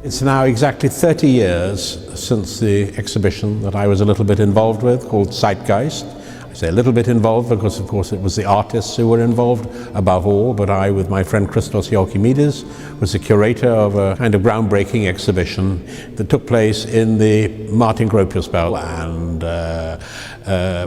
It's now exactly 30 years since the exhibition that I was a little bit involved with, called Zeitgeist. I say a little bit involved because, of course, it was the artists who were involved above all, but I, with my friend Christos Yolkimides, was the curator of a kind of groundbreaking exhibition that took place in the Martin Gropiusbell, and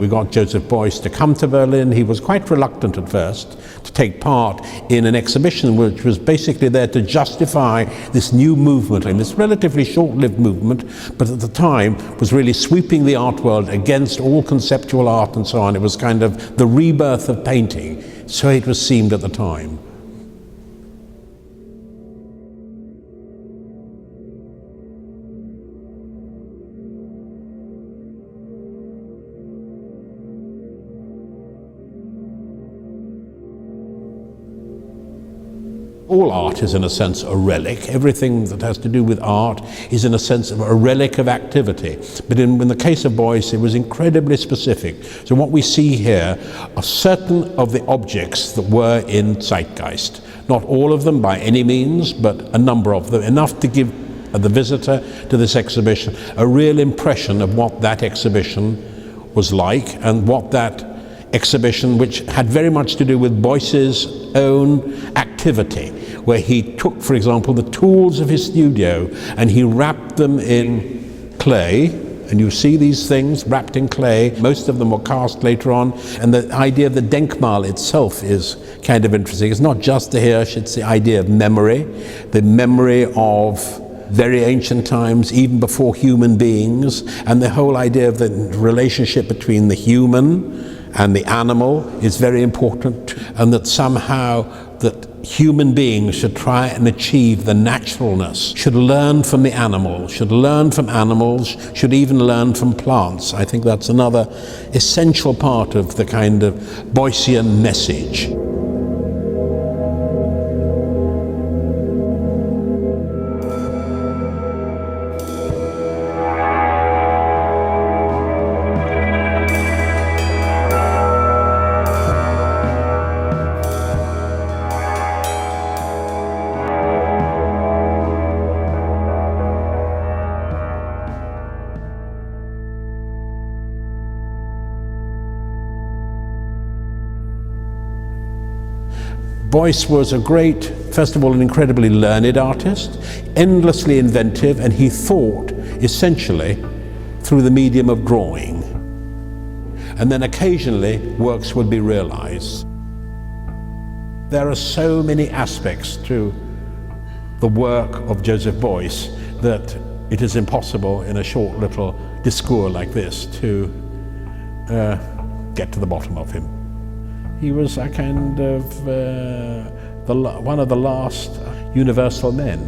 we got Joseph Beuys to come to Berlin. He was quite reluctant at first to take part in an exhibition which was basically there to justify this new movement, and this relatively short-lived movement, but at the time was really sweeping the art world against all conceptual art and so on. It was kind of the rebirth of painting, so it was seemed at the time. All art is, in a sense, a relic. Everything that has to do with art is, in a sense, a relic of activity. But in the case of Beuys, it was incredibly specific. So what we see here are certain of the objects that were in Zeitgeist. Not all of them by any means, but a number of them, enough to give the visitor to this exhibition a real impression of what that exhibition was like, and what that exhibition, which had very much to do with Beuys's own activity, where he took, for example, the tools of his studio and he wrapped them in clay. And you see these things wrapped in clay. Most of them were cast later on. And the idea of the Denkmal itself is kind of interesting. It's not just the Hirsch, it's the idea of memory, the memory of very ancient times, even before human beings, and the whole idea of the relationship between the human and the animal is very important, and that somehow that human beings should try and achieve the naturalness, should learn from the animal, should learn from animals, should even learn from plants. I think that's another essential part of the kind of Beuysian message. Beuys was a great, first of all, an incredibly learned artist, endlessly inventive, and he thought essentially through the medium of drawing. And then occasionally works would be realized. There are so many aspects to the work of Joseph Beuys that it is impossible in a short little discours like this to get to the bottom of him. He was a kind of one of the last universal men.